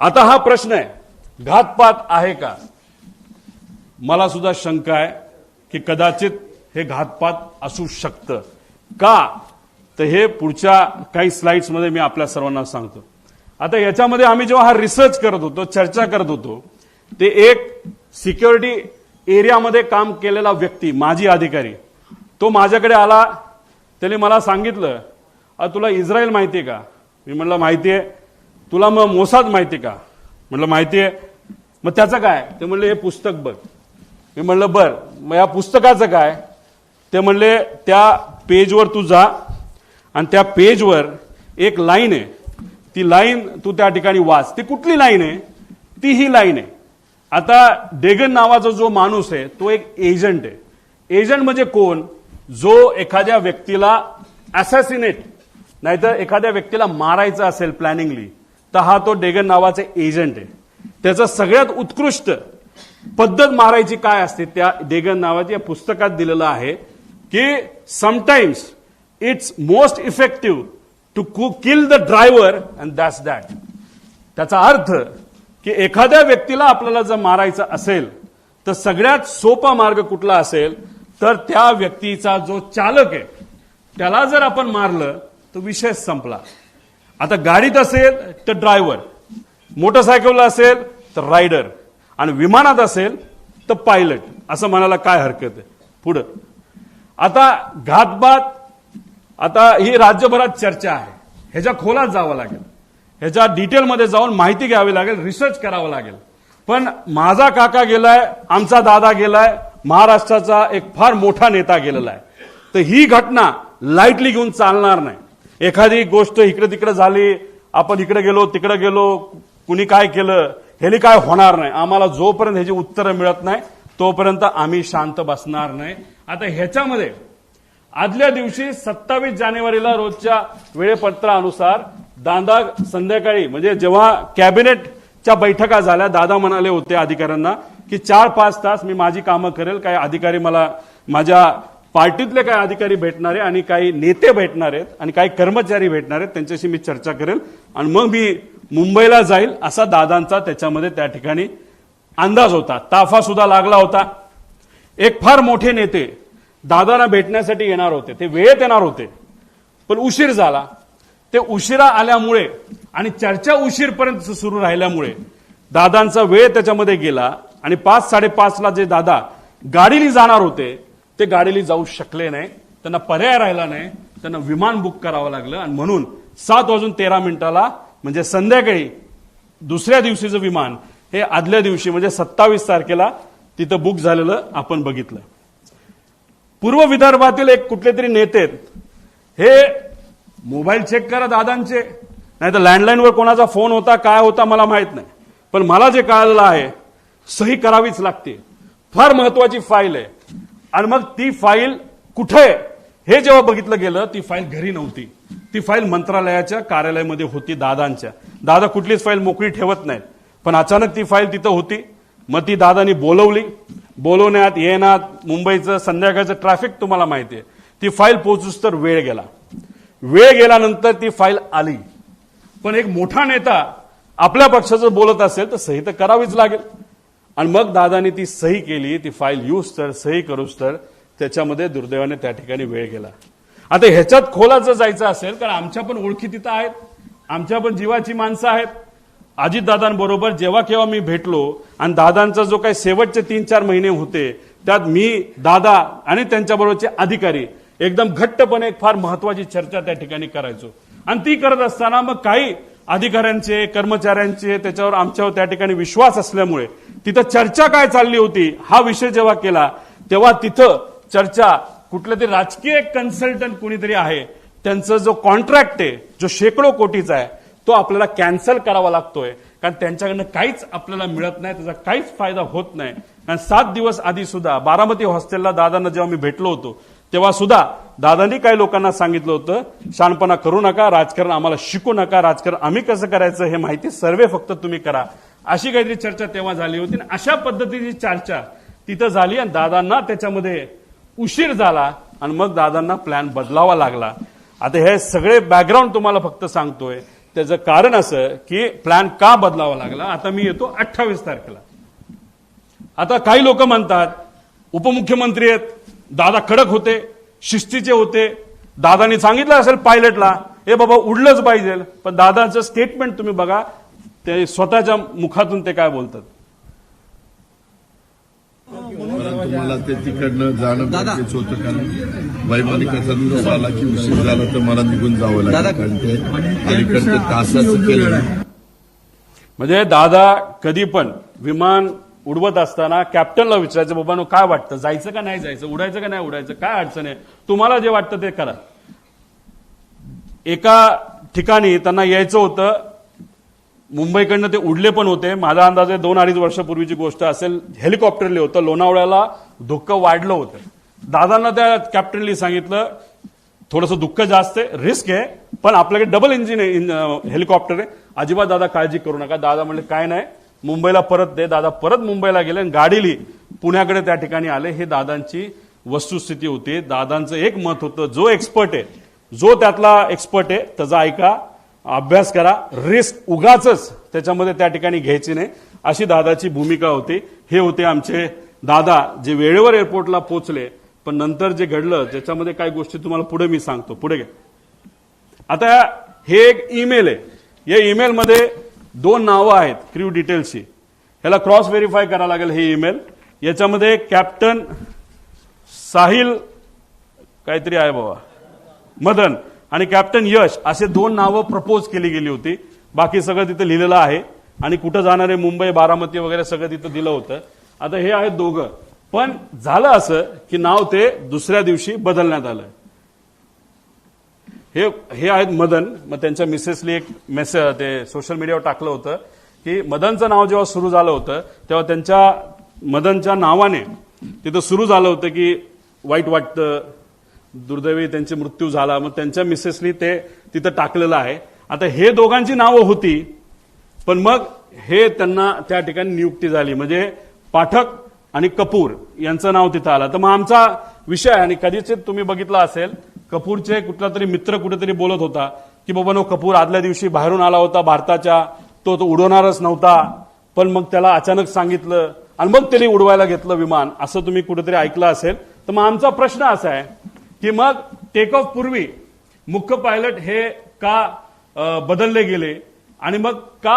आता हा प्रश्न आहे, घातपात आहे का? मला सुद्धा शंका आहे की कदाचित हे घातपात असू शकतं का, तर हे पुढच्या काही स्लाइड्स मध्ये मी आपल्या सर्वांना सांगतो. आता याच्यामध्ये आम्ही जेव्हा हा रिसर्च करत होतो, चर्चा करत होतो, ते एक सिक्युरिटी एरियामध्ये काम केलेला व्यक्ती, माजी अधिकारी, तो माझ्याकडे आला. त्याने मला सांगितलं, तुला इस्रायल माहितीये का? मी म्हणलं माहितीये. तुला मग मोसाद माहितीये का? म्हणलं माहितीये. मग त्याचं काय? ते म्हणले हे पुस्तक बघ. मी म्हणलं बर, मग या पुस्तकाचं काय? ते म्हणले त्या पेजवर तू जा आणि त्या पेजवर एक लाईन आहे, ती लाईन तू त्या ठिकाणी वाच. ती कुठली लाईन आहे? ती ही लाईन आहे. आता डेगन नावाचा जो माणूस आहे तो एक एजंट आहे. एजंट म्हणजे कोण? जो एखाद्या व्यक्तीला असॅसिनेट, नाहीतर एखाद्या व्यक्तीला मारायचं असेल प्लॅनिंगली, तर हा तो डेगन नावाचा एजंट आहे. त्याचं सगळ्यात उत्कृष्ट पद्धत मारायची काय असते त्या डेगन नावाच्या पुस्तकात दिलेलं आहे की sometimes it's most effective to kill the driver and that's that. त्याचा अर्थ की एखाद्या व्यक्तीला आपल्याला जर मारायचं असेल तर सगळ्यात सोपा मार्ग कुठला असेल तर त्या व्यक्तीचा जो चालक आहे त्याला जर आपण मारलं तर विषय संपला. आता गाडीत असेल तर ड्रायव्हर, मोटरसायकलला असेल तर रायडर, आणि विमानात असेल तर पायलट, असं म्हणायला काय हरकत आहे. पुढं आता घातपात, आता ही राज्यभरात चर्चा आहे. ह्याच्या खोलात जावं लागेल, ह्याच्या डिटेलमध्ये जाऊन माहिती घ्यावी लागेल, रिसर्च करावं लागेल. पण माझा काका गेलाय, आमचा दादा गेलाय, महाराष्ट्राचा एक फार मोठा नेता गेलेला आहे. तर ही घटना लाईटली घेऊन चालणार नाही. एखादी गोष्ट इकडे तिकडे झाली, आपण इकडे गेलो तिकडे गेलो, कुणी काय केलं, ह्यानी काय होणार नाही. आम्हाला जोपर्यंत ह्याची उत्तरं मिळत नाही तोपर्यंत आम्ही शांत बसणार नाही. आता ह्याच्यामध्ये आदल्या दिवशी 27 जानेवारीला रोजच्या वेळेपत्रानुसार दादा संध्याकाळी, म्हणजे जेव्हा कॅबिनेटच्या बैठका झाल्या, दादा म्हणाले होते अधिकाऱ्यांना की 4-5 तास मी माझी कामं करेल. काही अधिकारी मला, माझ्या पार्टीतले काही अधिकारी भेटणार आहे आणि काही नेते भेटणार आहेत आणि काही कर्मचारी भेटणार आहेत, त्यांच्याशी मी चर्चा करेल आणि मग मी मुंबईला जाईल, असा दादांचा त्याच्यामध्ये त्या ठिकाणी अंदाज होता. ताफा सुद्धा लागला होता. एक फार मोठे नेते दादांना भेटण्यासाठी येणार होते, ते वेळेत येणार होते, पण उशीर झाला. ते उशिरा आल्यामुळे आणि चर्चा उशीरपर्यंत सुरू राहिल्यामुळे दादांचा वेळ त्याच्यामध्ये गेला आणि 5-5:30ला जे दादा गाडीने जाणार होते ते गाडीने जाऊ शकले नाही. त्यांना पर्याय राहिला नाही, त्यांना विमान बुक करावं लागलं आणि म्हणून 7:13 म्हणजे संध्याकाळी दुसऱ्या दिवशीचं विमान हे आदल्या दिवशी म्हणजे 27 तारखेला तिथं बुक झालेलं आपण बघितलं. पूर्व विदर्भातील एक कुठले तरी नेते, हे मोबाईल चेक करा दादांचे, नाही तर लँडलाईनवर कोणाचा फोन होता काय होता मला माहित नाही, पण मला जे कळलेलं आहे सही करावीच लागते. फार महत्वाची फाईल आहे. आणि मग ती फाईल कुठे हे जेव्हा बघितलं गेलं, ती फाईल घरी नव्हती, ती फाईल मंत्रालयाच्या कार्यालयामध्ये होती दादांच्या. दादा कुठलीच फाईल मोकळी ठेवत नाहीत, पण अचानक ती फाईल तिथं होती. मग ती दादांनी बोलवली. बोलवण्यात येण्यात मुंबईचं संध्याकाळचं ट्रॅफिक तुम्हाला माहिती आहे. ती फाईल पोहोचूस तर वेळ गेला. वेळ गेल्यानंतर ती फाईल आली. पण एक मोठा नेता आपल्या पक्षाचं बोलत असेल तर सही तर करावीच लागेल. आणि मग दादांनी ती सही केली. ती फाईल यूज तर सही करूच तर त्याच्यामध्ये दुर्दैवाने त्या ठिकाणी वेळ गेला. आता ह्याच्यात खोलात जर जायचं असेल, कारण आमच्या पण ओळखी तिथं आहेत, आमच्या पण जीवाची माणसं आहेत. अजितदादांबरोबर जेव्हा केव्हा मी भेटलो आणि दादांचा जो काही शेवटचे 3-4 महिने होते त्यात मी, दादा आणि त्यांच्याबरोबरचे अधिकारी एकदम घट्टपणे एक फार महत्वाची चर्चा त्या ठिकाणी करायचो. आणि ती करत असताना मग काही अधिकाऱ्यांचे, कर्मचाऱ्यांचे त्याच्यावर आमच्यावर त्या ठिकाणी विश्वास असल्यामुळे तिथं चर्चा काय चालली होती हा विषय जेव्हा केला तेव्हा तिथं चर्चा कुठलं तरी राजकीय कन्सल्टंट कुणीतरी आहे, त्यांचा जो कॉन्ट्रॅक्ट आहे जो शेकडो कोटीचा आहे तो आपल्याला कॅन्सल करावा लागतोय, कारण त्यांच्याकडनं काहीच आपल्याला मिळत नाही, त्याचा काहीच फायदा होत नाही. कारण 7 दिवस आधी सुद्धा बारामती हॉस्टेलला दादांना जेव्हा मी भेटलो होतो तेव्हा सुद्धा दादांनी काही लोकांना सांगितलं होतं, शहाणपणा करू नका, राजकारण आम्हाला शिकू नका, राजकारण आम्ही कसं करायचं हे माहिती सर्वे फक्त तुम्ही करा, अशी काहीतरी चर्चा तेव्हा झाली होती. अशा पद्धतीची चर्चा तिथं झाली आणि दादांना त्याच्यामध्ये उशीर झाला आणि मग दादांना प्लॅन बदलावा लागला. आता हे सगळे बॅकग्राऊंड तुम्हाला फक्त सांगतोय त्याचं कारण असं की प्लॅन का बदलावा लागला. आता मी येतो 28 तारखेला. आता काही लोक म्हणतात उपमुख्यमंत्री आहेत, दादा कडक होते, शिस्तीचे होते, दादानी सांगितलं असेल पायलटला हे बाबा उडलंच पाहिजे. पण दादाचं स्टेटमेंट तुम्ही बघा, ते स्वतःच्या मुखातून ते काय बोलतात. तुम्हाला ते तिकडनं जाणं गरजेचं होतं, कारण वैमानिकाचा निरोप आला की उशीर झाला तर मला निघून जावं लागलं, कारण ते अलीकडे तासाचं केलं. म्हणजे दादा कधी पण विमान उडवत असताना कॅप्टनला विचारायचं, बाबांनो काय वाटतं, जायचं का नाही जायचं, उडायचं का नाही उडायचं, काय अडचण आहे, तुम्हाला जे वाटतं ते करा. एका ठिकाणी त्यांना यायचं होतं, मुंबईकडनं ते उडले पण होते. माझा अंदाज आहे 2-2.5 वर्षापूर्वीची गोष्ट असेल. हेलिकॉप्टरले होतं, लोणावळ्याला धुक्कं वाढलं होतं. दादांना त्या कॅप्टनली सांगितलं थोडंसं दुःख जास्त आहे, रिस्क आहे, पण आपल्याकडे डबल इंजिन हेलिकॉप्टर आहे, अजिबात दादा काळजी करू नका. दादा म्हणले काय नाही, मुंबईला परत दे. दादा परत मुंबईला गेले आणि गाडीली पुण्याकडे त्या ठिकाणी आले. हे दादांची वस्तुस्थिती होती. दादांचं एक मत होतं, जो एक्सपर्ट आहे, जो त्यातला एक्सपर्ट आहे त्याचा ऐका, अभ्यास करा, रिस्क उगाचच त्याच्यामध्ये त्या ठिकाणी घ्यायची नाही, अशी दादाची भूमिका होती. हे होते आमचे दादा, जे वेळेवर एअरपोर्टला पोहोचले. पण नंतर जे घडलं त्याच्यामध्ये काही गोष्टी तुम्हाला पुढे मी सांगतो. पुढे घ्या. आता हे एक ईमेल आहे. या ईमेलमध्ये 2 नावं आहेत क्रू डिटेल्सची. ह्याला क्रॉस व्हेरीफाय करावं लागेल हे ईमेल. याच्यामध्ये कॅप्टन साहिल काहीतरी आहे बाबा मदन आणि कॅप्टन यश असे 2 नावं प्रपोज केली गेली होती. बाकी सगळं तिथं लिहिलेलं आहे आणि कुठं जाणार आहे, मुंबई, बारामती वगैरे सगळं तिथं दिलं होतं. आता हे आहेत दोघं. पण झालं असं की नाव ते दुसऱ्या दिवशी बदलण्यात आलं. हे आहेत मदन. मग त्यांच्या मिसेसली एक मेसेज ते सोशल मीडियावर टाकलं होतं की मदनचं नाव जेव्हा सुरू झालं होतं तेव्हा त्यांच्या मदनच्या नावाने तिथं सुरू झालं होतं की वाईट वाटतं, दुर्दैवी त्यांचे मृत्यू झाला. मग त्यांच्या मिसेसनी ते तिथं टाकलेलं आहे. आता हे दोघांची नावं होती, पण मग हे त्यांना त्या ठिकाणी नियुक्ती झाली, म्हणजे पाठक आणि कपूर यांचं नाव तिथं आलं. तर मग आमचा विषय आहे, आणि कधीच तुम्ही बघितलं असेल कपूरचे कुठला तरी मित्र कुठेतरी बोलत होता की बाबा नो कपूर आदल्या दिवशी बाहेरून आला होता भारताच्या, तो उडवणारच नव्हता, पण मग त्याला अचानक सांगितलं आणि मग त्याने उडवायला घेतलं विमान, असं तुम्ही कुठेतरी ऐकलं असेल. तर मग आमचा प्रश्न असा आहे की मग टेक ऑफ पूर्वी मुख्य पायलट हे का बदलले गेले आणि मग का